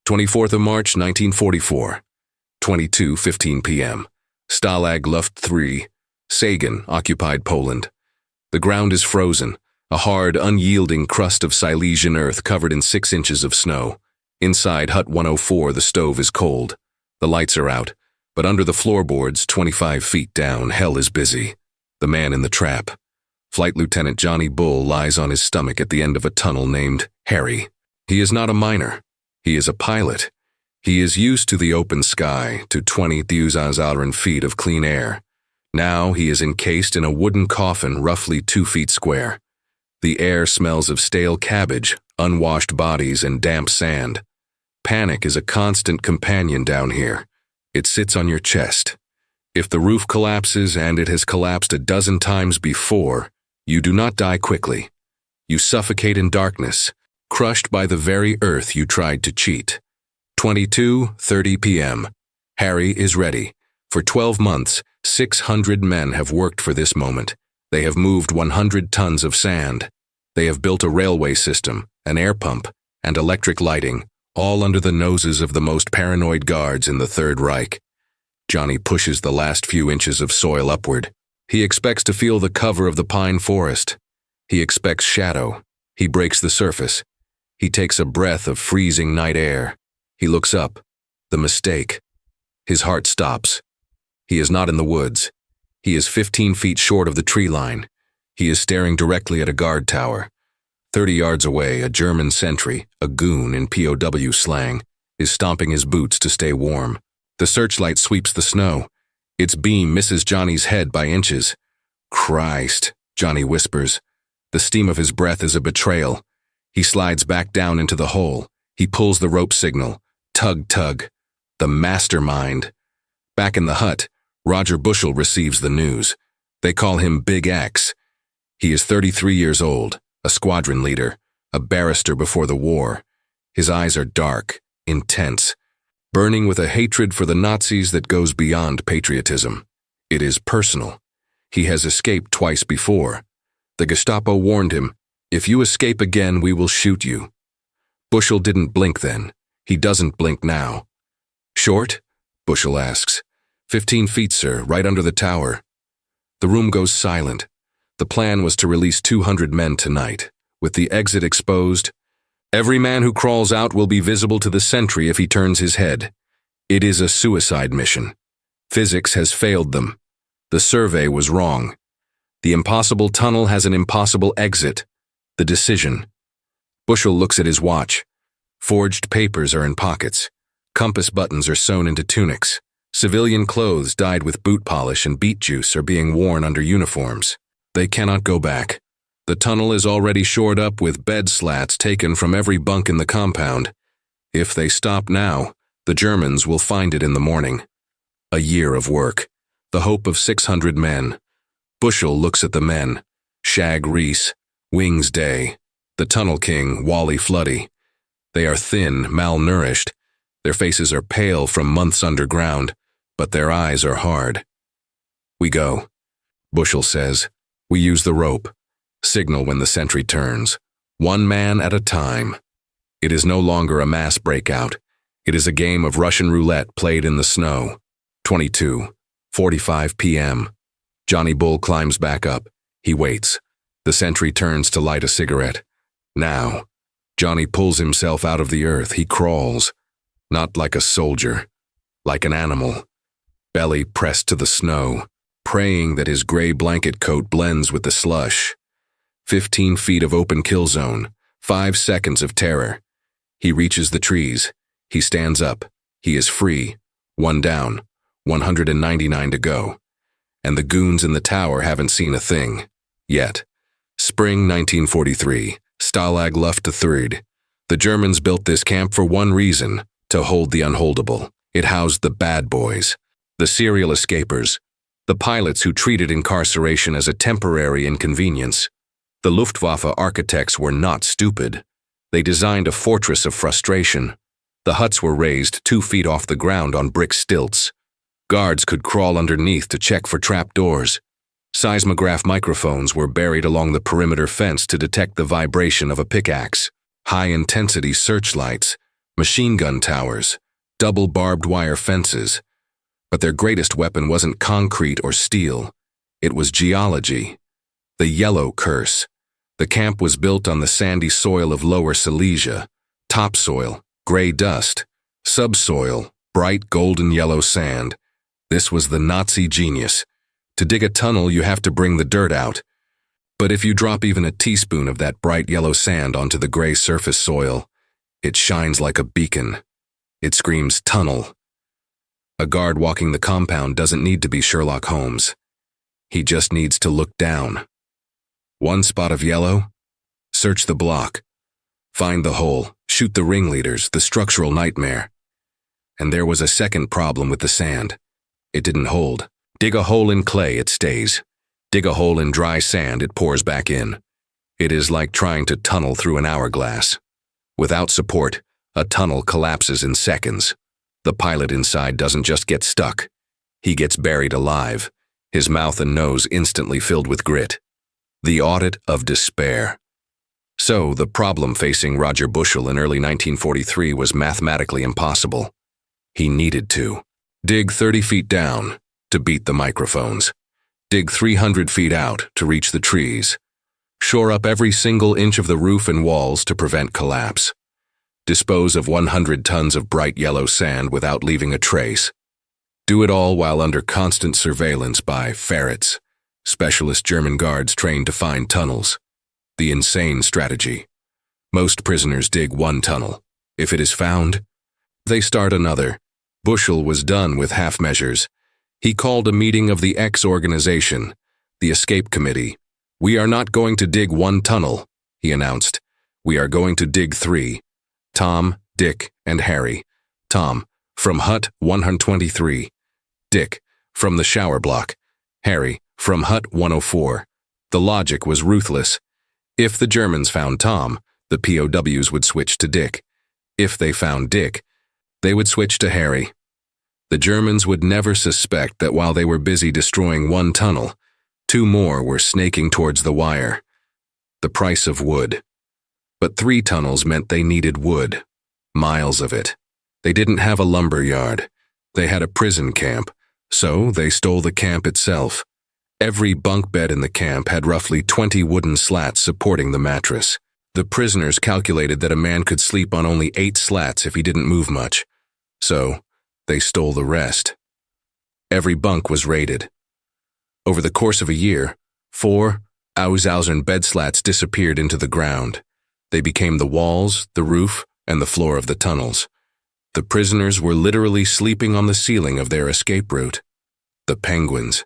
24th of March, 1944, 22:15 p.m. Stalag Luft 3, Sagan, occupied Poland. The ground is frozen, a hard, unyielding crust of Silesian earth covered in 6 inches of snow. Inside Hut 104, the stove is cold. The lights are out, but under the floorboards, 25 feet down, hell is busy. The man in the trap. Flight Lieutenant Johnny Bull lies on his stomach at the end of a tunnel named Harry. He is not a miner. He is a pilot. He is used to the open sky, to 20,000 feet of clean air. Now he is encased in a wooden coffin roughly 2 feet square. The air smells of stale cabbage, unwashed bodies, and damp sand. Panic is a constant companion down here. It sits on your chest. If the roof collapses, and it has collapsed a dozen times before, you do not die quickly. You suffocate in darkness, crushed by the very earth you tried to cheat. 22:30 p.m. Harry is ready. For 12 months, 600 men have worked for this moment. They have moved 100 tons of sand. They have built a railway system, an air pump, and electric lighting, all under the noses of the most paranoid guards in the Third Reich. Johnny pushes the last few inches of soil upward. He expects to feel the cover of the pine forest. He expects shadow. He breaks the surface. He takes a breath of freezing night air. He looks up. The mistake. His heart stops. He is not in the woods. He is 15 feet short of the tree line. He is staring directly at a guard tower. 30 yards away, a German sentry, a goon in POW slang, is stomping his boots to stay warm. The searchlight sweeps the snow. Its beam misses Johnny's head by inches. "Christ," Johnny whispers. The steam of his breath is a betrayal. He slides back down into the hole. He pulls the rope signal. Tug, tug. The mastermind. Back in the hut, Roger Bushell receives the news. They call him Big X. He is 33 years old, a squadron leader, a barrister before the war. His eyes are dark, intense, burning with a hatred for the Nazis that goes beyond patriotism. It is personal. He has escaped twice before. The Gestapo warned him, "If you escape again, we will shoot you." Bushell didn't blink then. He doesn't blink now. "Short?" Bushell asks. 15 feet, sir, right under the tower." The room goes silent. The plan was to release 200 men tonight. With the exit exposed, every man who crawls out will be visible to the sentry if he turns his head. It is a suicide mission. Physics has failed them. The survey was wrong. The impossible tunnel has an impossible exit. The decision. Bushell looks at his watch. Forged papers are in pockets. Compass buttons are sewn into tunics. Civilian clothes dyed with boot polish and beet juice are being worn under uniforms. They cannot go back. The tunnel is already shored up with bed slats taken from every bunk in the compound. If they stop now, the Germans will find it in the morning. A year of work. The hope of 600 men. Bushell looks at the men. Shag Reese, Wings Day, the Tunnel King, Wally Floody. They are thin, malnourished. Their faces are pale from months underground, but their eyes are hard. "We go," Bushell says. "We use the rope. Signal when the sentry turns. 1 man at a time." It is no longer a mass breakout. It is a game of Russian roulette played in the snow. 22:45 p.m. Johnny Bull climbs back up. He waits. The sentry turns to light a cigarette. Now, Johnny pulls himself out of the earth. He crawls. Not like a soldier. Like an animal. Belly pressed to the snow, praying that his gray blanket coat blends with the slush. 15 feet of open kill zone. 5 seconds of terror. He reaches the trees. He stands up. He is free. 1 down. 199 to go. And the goons in the tower haven't seen a thing. Yet. Spring 1943. Stalag Luft III. The Germans built this camp for one reason, to hold the unholdable. It housed the bad boys, the serial escapers, the pilots who treated incarceration as a temporary inconvenience. The Luftwaffe architects were not stupid. They designed a fortress of frustration. The huts were raised 2 feet off the ground on brick stilts. Guards could crawl underneath to check for trapdoors. Seismograph microphones were buried along the perimeter fence to detect the vibration of a pickaxe. High-intensity searchlights, machine gun towers, double barbed wire fences. But their greatest weapon wasn't concrete or steel. It was geology. The yellow curse. The camp was built on the sandy soil of Lower Silesia, topsoil, gray dust, subsoil, bright golden yellow sand. This was the Nazi genius. To dig a tunnel, you have to bring the dirt out. But if you drop even a teaspoon of that bright yellow sand onto the gray surface soil, it shines like a beacon. It screams tunnel. A guard walking the compound doesn't need to be Sherlock Holmes. He just needs to look down. One spot of yellow? Search the block. Find the hole. Shoot the ringleaders, the structural nightmare. And there was a second problem with the sand. It didn't hold. Dig a hole in clay, it stays. Dig a hole in dry sand, it pours back in. It is like trying to tunnel through an hourglass. Without support, a tunnel collapses in seconds. The pilot inside doesn't just get stuck. He gets buried alive, his mouth and nose instantly filled with grit. The audit of despair. So, the problem facing Roger Bushell in early 1943 was mathematically impossible. He needed to dig 30 feet down to beat the microphones. Dig 300 feet out to reach the trees. Shore up every single inch of the roof and walls to prevent collapse. Dispose of 100 tons of bright yellow sand without leaving a trace. Do it all while under constant surveillance by ferrets, specialist German guards trained to find tunnels. The insane strategy. Most prisoners dig one tunnel. If it is found, they start another. Bushell was done with half measures. He called a meeting of the X organization, the escape committee. "We are not going to dig one tunnel," he announced. "We are going to dig 3. Tom, Dick, and Harry. Tom, from hut 123. Dick, from the shower block. Harry, from hut 104. The logic was ruthless. If the Germans found Tom, the POWs would switch to Dick. If they found Dick, they would switch to Harry. The Germans would never suspect that while they were busy destroying one tunnel, 2 more were snaking towards the wire. The price of wood. But 3 tunnels meant they needed wood. Miles of it. They didn't have a lumber yard. They had a prison camp, so they stole the camp itself. Every bunk bed in the camp had roughly 20 wooden slats supporting the mattress. The prisoners calculated that a man could sleep on only 8 slats if he didn't move much. So, they stole the rest. Every bunk was raided. Over the course of a year, 4 Aushausen bed slats disappeared into the ground. They became the walls, the roof, and the floor of the tunnels. The prisoners were literally sleeping on the ceiling of their escape route. The penguins.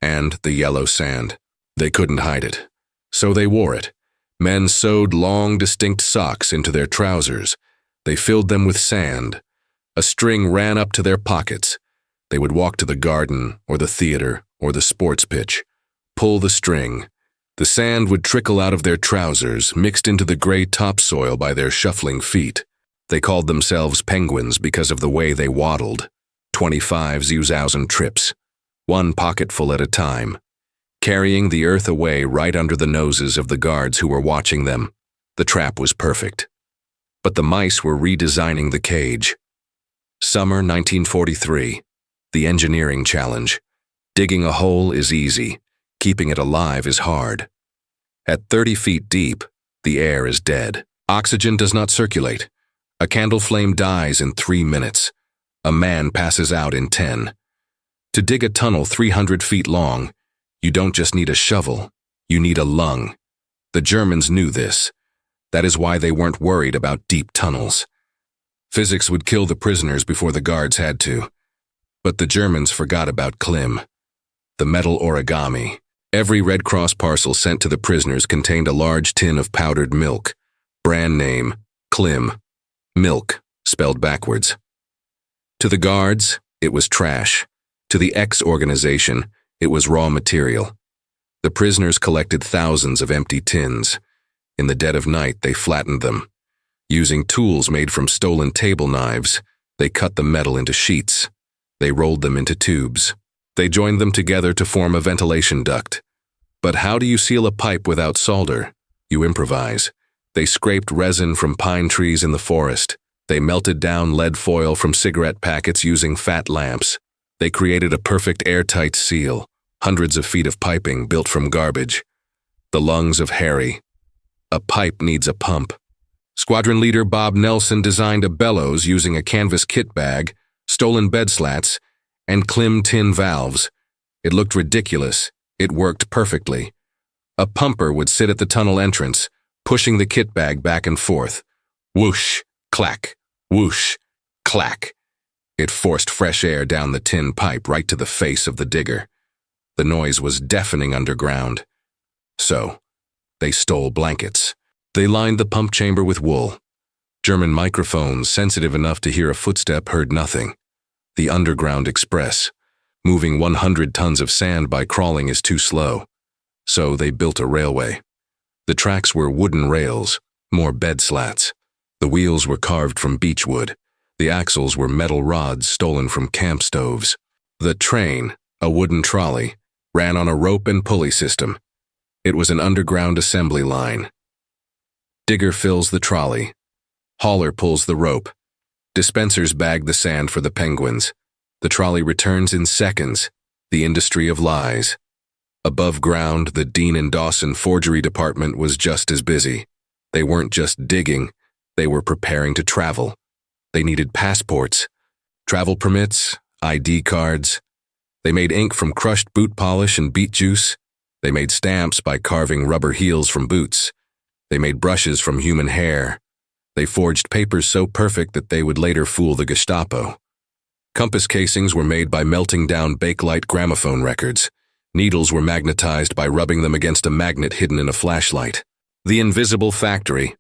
And the yellow sand. They couldn't hide it. So they wore it. Men sewed long, distinct socks into their trousers. They filled them with sand. A string ran up to their pockets. They would walk to the garden, or the theater, or the sports pitch. Pull the string. The sand would trickle out of their trousers, mixed into the gray topsoil by their shuffling feet. They called themselves penguins because of the way they waddled. 25 Aushausen trips, 1 pocketful at a time, carrying the earth away right under the noses of the guards who were watching them. The trap was perfect. But the mice were redesigning the cage. Summer 1943. The engineering challenge. Digging a hole is easy. Keeping it alive is hard. At 30 feet deep, the air is dead. Oxygen does not circulate. A candle flame dies in 3 minutes. A man passes out in 10. To dig a tunnel 300 feet long, you don't just need a shovel, you need a lung. The Germans knew this. That is why they weren't worried about deep tunnels. Physics would kill the prisoners before the guards had to. But the Germans forgot about Klim. The metal origami. Every Red Cross parcel sent to the prisoners contained a large tin of powdered milk. Brand name, Klim. Milk, spelled backwards. To the guards, it was trash. To the X organization, it was raw material. The prisoners collected thousands of empty tins. In the dead of night, they flattened them. Using tools made from stolen table knives, they cut the metal into sheets. They rolled them into tubes. They joined them together to form a ventilation duct. But how do you seal a pipe without solder? You improvise. They scraped resin from pine trees in the forest. They melted down lead foil from cigarette packets using fat lamps. They created a perfect airtight seal, hundreds of feet of piping built from garbage. The lungs of Harry. A pipe needs a pump. Squadron leader Bob Nelson designed a bellows using a canvas kit bag, stolen bed slats, and Klim tin valves. It looked ridiculous. It worked perfectly. A pumper would sit at the tunnel entrance, pushing the kit bag back and forth. Whoosh, clack, whoosh, clack. It forced fresh air down the tin pipe right to the face of the digger. The noise was deafening underground. So, they stole blankets. They lined the pump chamber with wool. German microphones, sensitive enough to hear a footstep, heard nothing. The Underground Express. Moving 100 tons of sand by crawling is too slow. So they built a railway. The tracks were wooden rails, more bed slats. The wheels were carved from beech wood. The axles were metal rods stolen from camp stoves. The train, a wooden trolley, ran on a rope and pulley system. It was an underground assembly line. Digger fills the trolley. Hauler pulls the rope. Dispensers bag the sand for the penguins. The trolley returns in seconds. The industry of lies. Above ground, the Dean and Dawson forgery department was just as busy. They weren't just digging, they were preparing to travel. They needed passports, travel permits, ID cards. They made ink from crushed boot polish and beet juice. They made stamps by carving rubber heels from boots. They made brushes from human hair. They forged papers so perfect that they would later fool the Gestapo. Compass casings were made by melting down Bakelite gramophone records. Needles were magnetized by rubbing them against a magnet hidden in a flashlight. The invisible factory.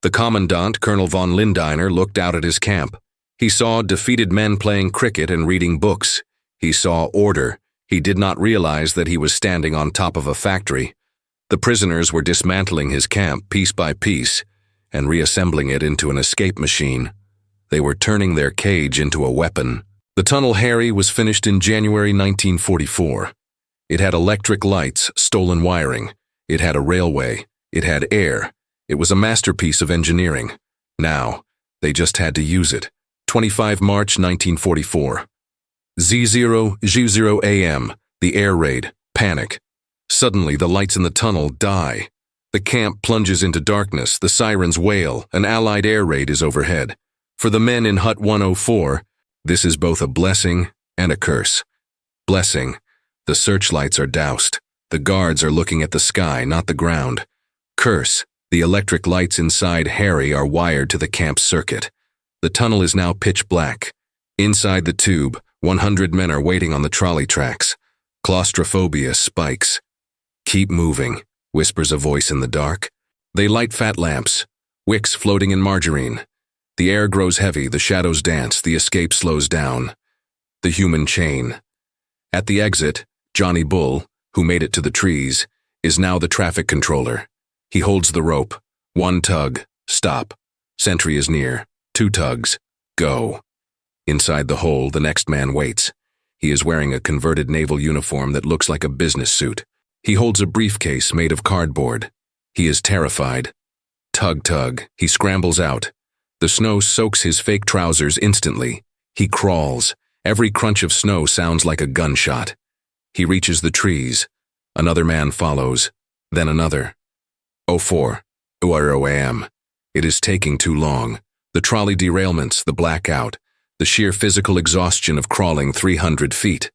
The commandant, Colonel von Lindiner, looked out at his camp. He saw defeated men playing cricket and reading books. He saw order. He did not realize that he was standing on top of a factory. The prisoners were dismantling his camp piece by piece and reassembling it into an escape machine. They were turning their cage into a weapon. The tunnel Harry was finished in January 1944. It had electric lights, stolen wiring. It had a railway. It had air. It was a masterpiece of engineering. Now, they just had to use it. 25 March 1944. Z0, G0 AM, the air raid, panic. Suddenly, the lights in the tunnel die. The camp plunges into darkness, the sirens wail, an Allied air raid is overhead. For the men in Hut 104, this is both a blessing and a curse. Blessing. The searchlights are doused. The guards are looking at the sky, not the ground. Curse. The electric lights inside Harry are wired to the camp circuit. The tunnel is now pitch black. Inside the tube, 100 men are waiting on the trolley tracks. Claustrophobia spikes. Keep moving, whispers a voice in the dark. They light fat lamps, wicks floating in margarine. The air grows heavy, the shadows dance, the escape slows down. The human chain. At the exit, Johnny Bull, who made it to the trees, is now the traffic controller. He holds the rope. One tug, stop. Sentry is near. 2 tugs, go. Inside the hole, the next man waits. He is wearing a converted naval uniform that looks like a business suit. He holds a briefcase made of cardboard. He is terrified. Tug, tug. He scrambles out. The snow soaks his fake trousers instantly. He crawls. Every crunch of snow sounds like a gunshot. He reaches the trees. Another man follows. Then another. 04. AM. It is taking too long. The trolley derailments, the blackout, the sheer physical exhaustion of crawling 300 feet.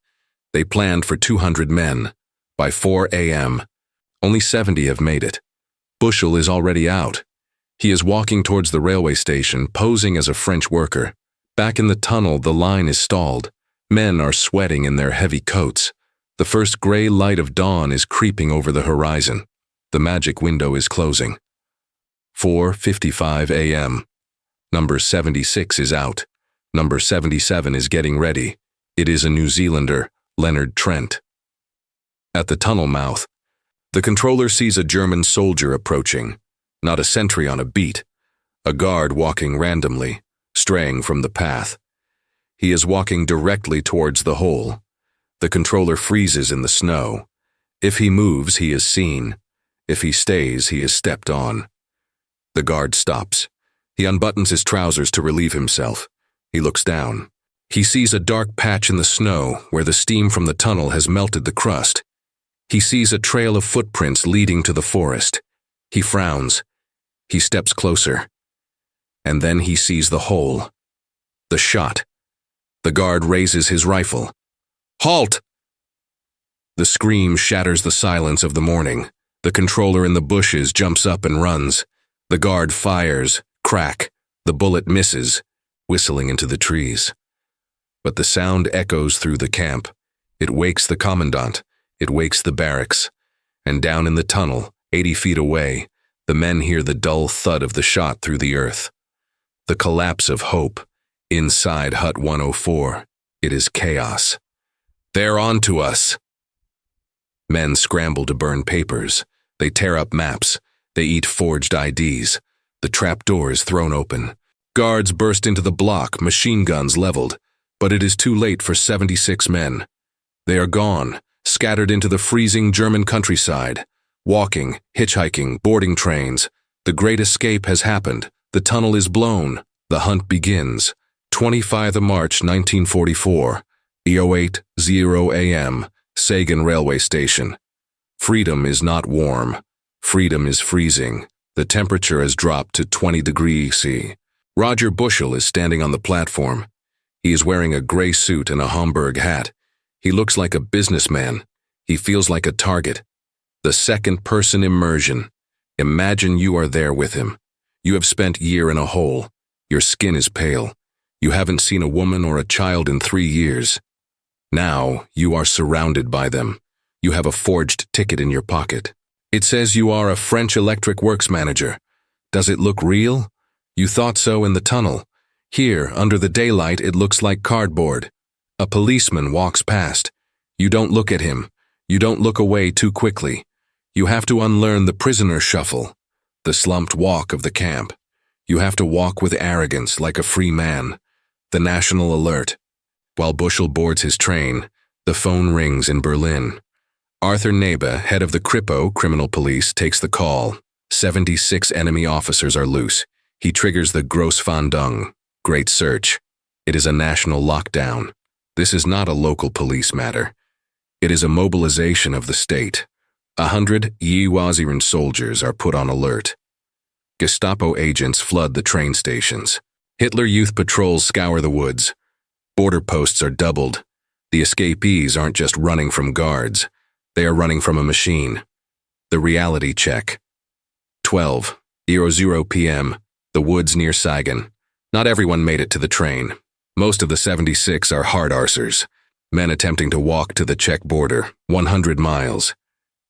They planned for 200 men. By 4 a.m., only 70 have made it. Bushel is already out. He is walking towards the railway station, posing as a French worker. Back in the tunnel, the line is stalled. Men are sweating in their heavy coats. The first gray light of dawn is creeping over the horizon. The magic window is closing. 4:55 a.m. Number 76 is out. Number 77 is getting ready. It is a New Zealander, Leonard Trent. At the tunnel mouth, the controller sees a German soldier approaching. Not a sentry on a beat. A guard walking randomly, straying from the path. He is walking directly towards the hole. The controller freezes in the snow. If he moves, he is seen. If he stays, he is stepped on. The guard stops. He unbuttons his trousers to relieve himself. He looks down. He sees a dark patch in the snow where the steam from the tunnel has melted the crust. He sees a trail of footprints leading to the forest. He frowns. He steps closer. And then he sees the hole. The shot. The guard raises his rifle. "Halt!" The scream shatters the silence of the morning. The controller in the bushes jumps up and runs. The guard fires. Crack. The bullet misses, whistling into the trees. But the sound echoes through the camp. It wakes the commandant. It wakes the barracks. And down in the tunnel, 80 feet away, the men hear the dull thud of the shot through the earth. The collapse of hope. Inside Hut 104, it is chaos. "They're on to us." Men scramble to burn papers. They tear up maps. They eat forged IDs. The trap door is thrown open. Guards burst into the block, machine guns leveled. But it is too late for 76 men. They are gone, scattered into the freezing German countryside. Walking, hitchhiking, boarding trains. The great escape has happened. The tunnel is blown. The hunt begins. 25th of March, 1944, E08:0 a.m., Sagan railway station. Freedom is not warm. Freedom is freezing. The temperature has dropped to 20 degrees C. Roger Bushell is standing on the platform. He is wearing a gray suit and a Homburg hat. He looks like a businessman. He feels like a target. The second-person immersion. Imagine you are there with him. You have spent a year in a hole. Your skin is pale. You haven't seen a woman or a child in 3 years. Now you are surrounded by them. You have a forged ticket in your pocket. It says you are a French electric works manager. Does it look real? You thought so in the tunnel. Here, under the daylight, it looks like cardboard. A policeman walks past. You don't look at him. You don't look away too quickly. You have to unlearn the prisoner shuffle, the slumped walk of the camp. You have to walk with arrogance like a free man. The national alert. While Bushell boards his train, the phone rings in Berlin. Arthur Nebe, head of the Kripo criminal police, takes the call. 76 enemy officers are loose. He triggers the Großfahndung, Great Search. It is a national lockdown. This is not a local police matter. It is a mobilization of the state. 100 Unwashed soldiers are put on alert. Gestapo agents flood the train stations. Hitler Youth patrols scour the woods. Border posts are doubled. The escapees aren't just running from guards. They are running from a machine. The reality check. 12:00 p.m., the woods near Sagan. Not everyone made it to the train. Most of the 76 are hard arsers, men attempting to walk to the Czech border, 100 miles.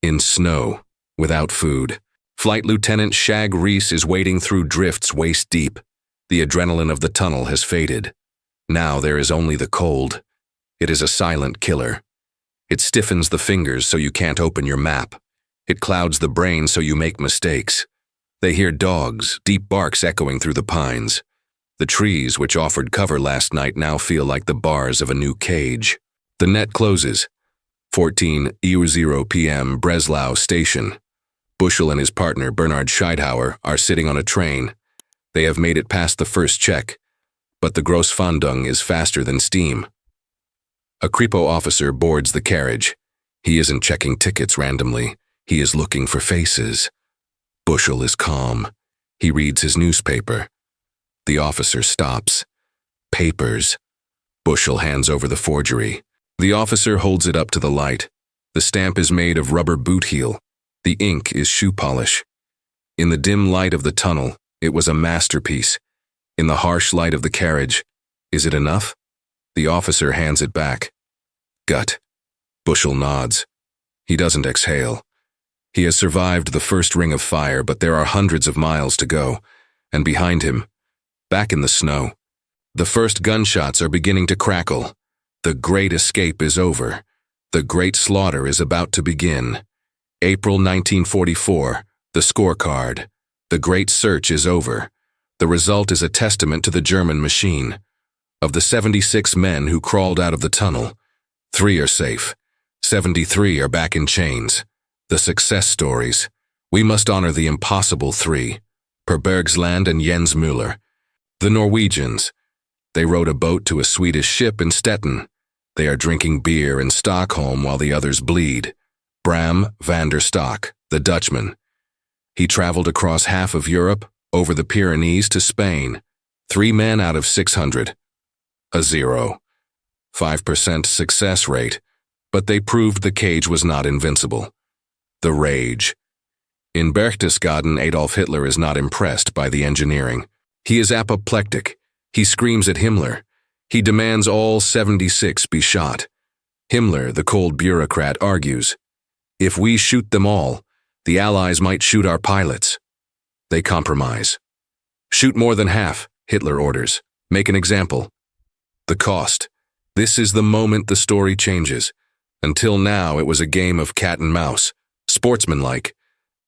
In snow, without food. Flight Lieutenant Shag Reese is wading through drifts waist deep. The adrenaline of the tunnel has faded. Now there is only the cold. It is a silent killer. It stiffens the fingers so you can't open your map. It clouds the brain so you make mistakes. They hear dogs, deep barks echoing through the pines. The trees, which offered cover last night, now feel like the bars of a new cage. The net closes. 14:00 p.m., Breslau Station. Bushell and his partner, Bernhard Scheidhauer, are sitting on a train. They have made it past the first check, but the Großfahndung is faster than steam. A Kripo officer boards the carriage. He isn't checking tickets randomly. He is looking for faces. Bushell is calm. He reads his newspaper. The officer stops. Papers. Bushell hands over the forgery. The officer holds it up to the light. The stamp is made of rubber boot heel. The ink is shoe polish. In the dim light of the tunnel, it was a masterpiece. In the harsh light of the carriage, is it enough? The officer hands it back. Gut. Bushell nods. He doesn't exhale. He has survived the first ring of fire, but there are hundreds of miles to go. And behind him, back in the snow, the first gunshots are beginning to crackle. The great escape is over. The great slaughter is about to begin. April 1944, the scorecard. The great search is over. The result is a testament to the German machine. Of the 76 men who crawled out of the tunnel, 3 are safe. 73 are back in chains. The success stories. We must honor the impossible 3. per Bergsland and Jens Müller. The Norwegians. They rowed a boat to a Swedish ship in Stettin. They are drinking beer in Stockholm while the others bleed. Bram van der Stok, the Dutchman. He traveled across half of Europe, over the Pyrenees to Spain. 3 men out of 600. A 0. 5% success rate, but they proved the cage was not invincible. The rage. In Berchtesgaden, Adolf Hitler is not impressed by the engineering. He is apoplectic. He screams at Himmler. He demands all 76 be shot. Himmler, the cold bureaucrat, argues, "If we shoot them all, the Allies might shoot our pilots." They compromise. "Shoot more than half," Hitler orders. "Make an example." The cost. This is the moment the story changes. Until now, it was a game of cat and mouse, sportsmanlike.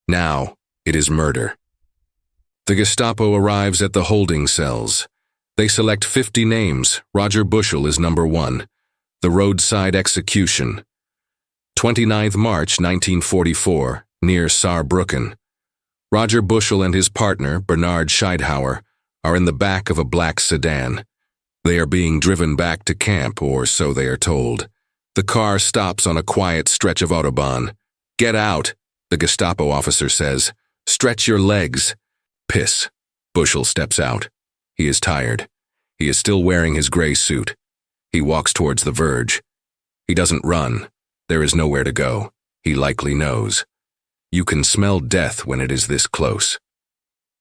Now, it is murder. The Gestapo arrives at the holding cells. They select 50 names. Roger Bushel is number 1. The roadside execution. 29th March 1944, near Saarbrücken. Roger Bushel and his partner, Bernard Scheidhauer, are in the back of a black sedan. They are being driven back to camp, or so they are told. The car stops on a quiet stretch of Autobahn. "Get out," the Gestapo officer says. "Stretch your legs." Piss. Bushel steps out. He is tired. He is still wearing his gray suit. He walks towards the verge. He doesn't run. There is nowhere to go. He likely knows. You can smell death when it is this close.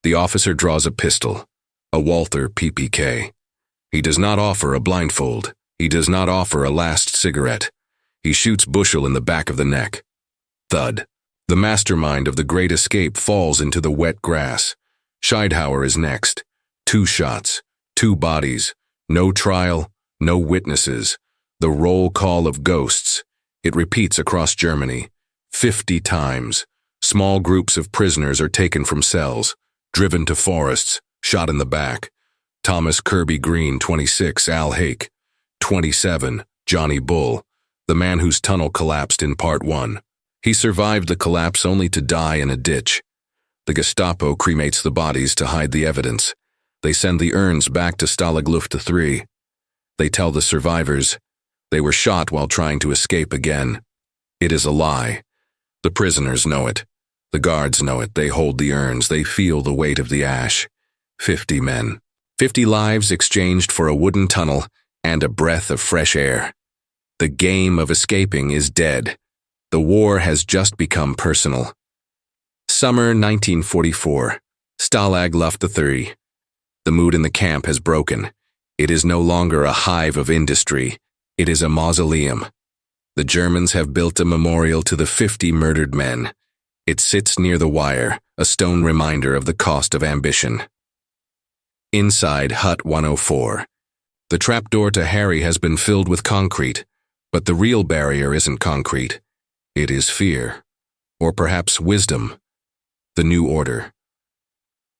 The officer draws a pistol, a Walther PPK. He does not offer a blindfold. He does not offer a last cigarette. He shoots Bushel in the back of the neck. Thud. The mastermind of the Great Escape falls into the wet grass. Scheidhauer is next. 2 shots, 2 bodies, no trial, no witnesses. The roll call of ghosts. It repeats across Germany. 50 times. Small groups of prisoners are taken from cells, driven to forests, shot in the back. Thomas Kirby Green, 26, Al Hake, 27, Johnny Bull, the man whose tunnel collapsed in Part 1. He survived the collapse only to die in a ditch. The Gestapo cremates the bodies to hide the evidence. They send the urns back to Stalag Luft 3. They tell the survivors they were shot while trying to escape again. It is a lie. The prisoners know it. The guards know it. They hold the urns. They feel the weight of the ash. 50 men. 50 lives exchanged for a wooden tunnel and a breath of fresh air. The game of escaping is dead. The war has just become personal. Summer 1944. Stalag Luft 3. The mood in the camp has broken. It is no longer a hive of industry. It is a mausoleum. The Germans have built a memorial to the 50 murdered men. It sits near the wire, a stone reminder of the cost of ambition. Inside Hut 104. The trapdoor to Harry has been filled with concrete, but the real barrier isn't concrete. It is fear. Or perhaps wisdom. The new order.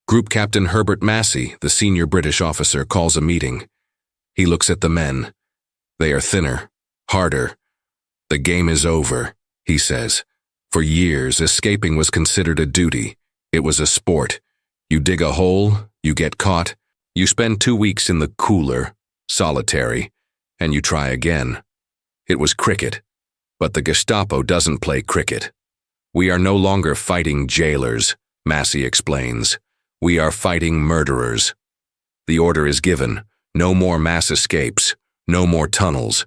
Group Captain Herbert Massey, the senior British officer, calls a meeting. He looks at the men. They are thinner, harder. "The game is over," he says. For years, escaping was considered a duty. It was a sport. You dig a hole, you get caught, you spend 2 weeks in the cooler, solitary, and you try again. It was cricket. But the Gestapo doesn't play cricket. "We are no longer fighting jailers," Massey explains. "We are fighting murderers." The order is given. No more mass escapes. No more tunnels.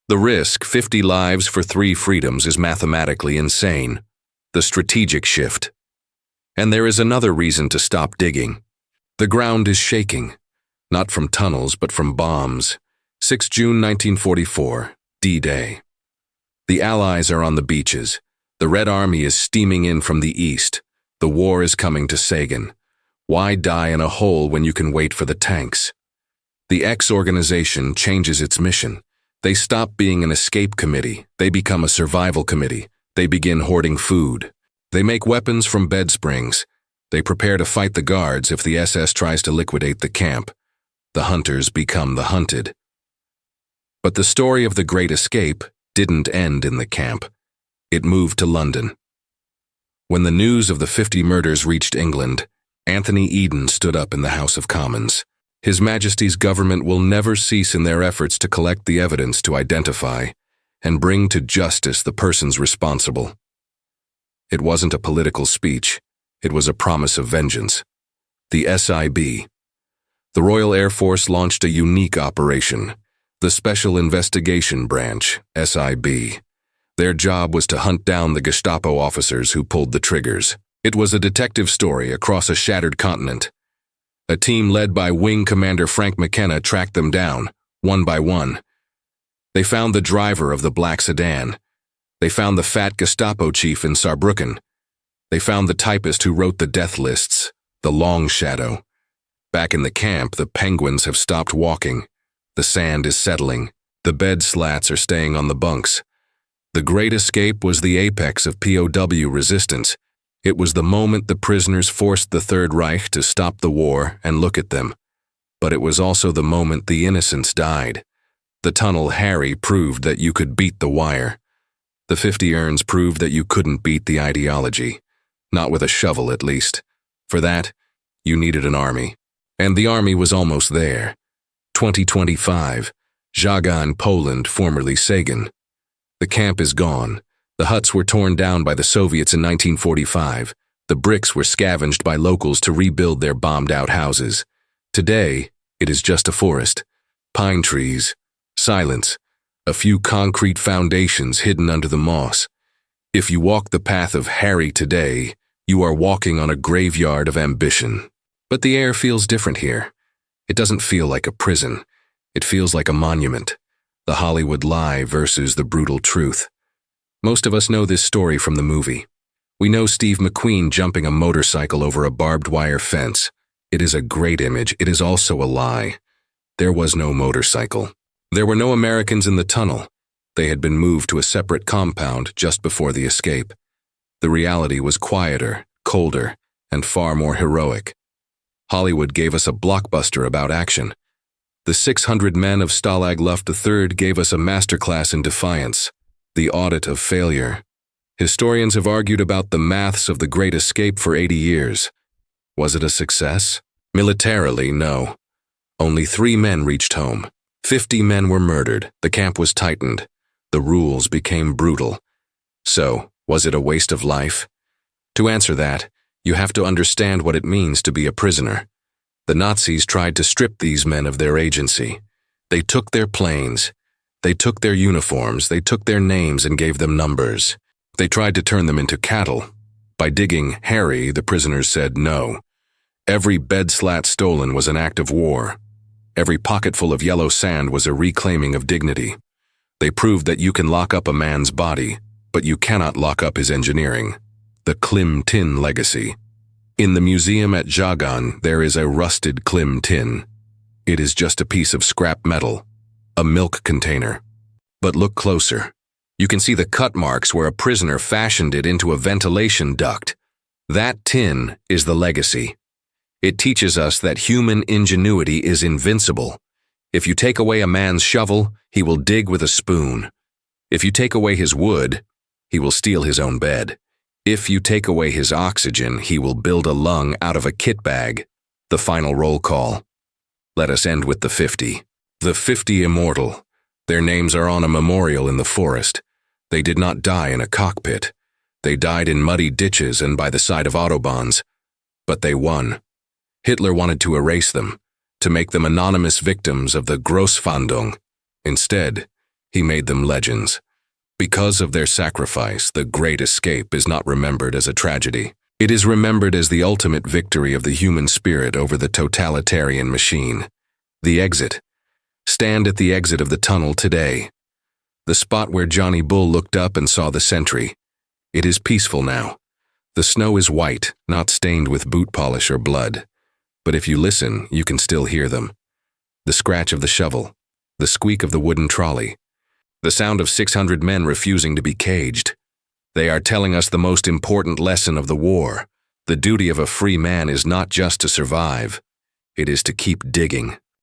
The risk, 50 lives for 3 freedoms, is mathematically insane. The strategic shift. And there is another reason to stop digging. The ground is shaking. Not from tunnels, but from bombs. 6 June 1944, D-Day. The Allies are on the beaches. The Red Army is steaming in from the east. The war is coming to Sagan. Why die in a hole when you can wait for the tanks? The X organization changes its mission. They stop being an escape committee. They become a survival committee. They begin hoarding food. They make weapons from bed springs. They prepare to fight the guards if the SS tries to liquidate the camp. The hunters become the hunted. But the story of the Great Escape didn't end in the camp. It moved to London. When the news of the 50 murders reached England, Anthony Eden stood up in the House of Commons. His Majesty's government will never cease in their efforts to collect the evidence to identify and bring to justice the persons responsible. It wasn't a political speech. It was a promise of vengeance. The SIB. The Royal Air Force launched a unique operation, the Special Investigation Branch, SIB. Their job was to hunt down the Gestapo officers who pulled the triggers. It was a detective story across a shattered continent. A team led by Wing Commander Frank McKenna tracked them down, one by one. They found the driver of the black sedan. They found the fat Gestapo chief in Saarbrücken. They found the typist who wrote the death lists, the Long Shadow. Back in the camp, the penguins have stopped walking. The sand is settling. The bed slats are staying on the bunks. The Great Escape was the apex of POW resistance. It was the moment the prisoners forced the Third Reich to stop the war and look at them. But it was also the moment the innocents died. The tunnel Harry proved that you could beat the wire. The 50 urns proved that you couldn't beat the ideology. Not with a shovel, at least. For that, you needed an army. And the army was almost there. 2025, Sagan, Poland, formerly Sagan. The camp is gone. The huts were torn down by the Soviets in 1945. The bricks were scavenged by locals to rebuild their bombed-out houses. Today, it is just a forest. Pine trees. Silence. A few concrete foundations hidden under the moss. If you walk the path of Harry today, you are walking on a graveyard of ambition. But the air feels different here. It doesn't feel like a prison. It feels like a monument. The Hollywood lie versus the brutal truth. Most of us know this story from the movie. We know Steve McQueen jumping a motorcycle over a barbed wire fence. It is a great image. It is also a lie. There was no motorcycle. There were no Americans in the tunnel. They had been moved to a separate compound just before the escape. The reality was quieter, colder, and far more heroic. Hollywood gave us a blockbuster about action. The 600 men of Stalag Luft III gave us a masterclass in defiance, the audit of failure. Historians have argued about the maths of the Great Escape for 80 years. Was it a success? Militarily, no. Only 3 men reached home. 50 men were murdered. The camp was tightened. The rules became brutal. So, was it a waste of life? To answer that, you have to understand what it means to be a prisoner. The Nazis tried to strip these men of their agency. They took their planes. They took their uniforms. They took their names and gave them numbers. They tried to turn them into cattle. By digging Harry, the prisoners said no. Every bed slat stolen was an act of war. Every pocketful of yellow sand was a reclaiming of dignity. They proved that you can lock up a man's body, but you cannot lock up his engineering. The Klim tin legacy. In the museum at Sagan, there is a rusted Klim tin. It is just a piece of scrap metal, a milk container. But look closer. You can see the cut marks where a prisoner fashioned it into a ventilation duct. That tin is the legacy. It teaches us that human ingenuity is invincible. If you take away a man's shovel, he will dig with a spoon. If you take away his wood, he will steal his own bed. If you take away his oxygen, he will build a lung out of a kit bag. The final roll call. Let us end with the 50. The 50 immortal. Their names are on a memorial in the forest. They did not die in a cockpit. They died in muddy ditches and by the side of autobahns. But they won. Hitler wanted to erase them, to make them anonymous victims of the Grossfahndung. Instead, he made them legends. Because of their sacrifice, the Great Escape is not remembered as a tragedy. It is remembered as the ultimate victory of the human spirit over the totalitarian machine. The exit. Stand at the exit of the tunnel today. The spot where Johnny Bull looked up and saw the sentry. It is peaceful now. The snow is white, not stained with boot polish or blood. But if you listen, you can still hear them. The scratch of the shovel, the squeak of the wooden trolley, the sound of 600 men refusing to be caged. They are telling us the most important lesson of the war. The duty of a free man is not just to survive. It is to keep digging.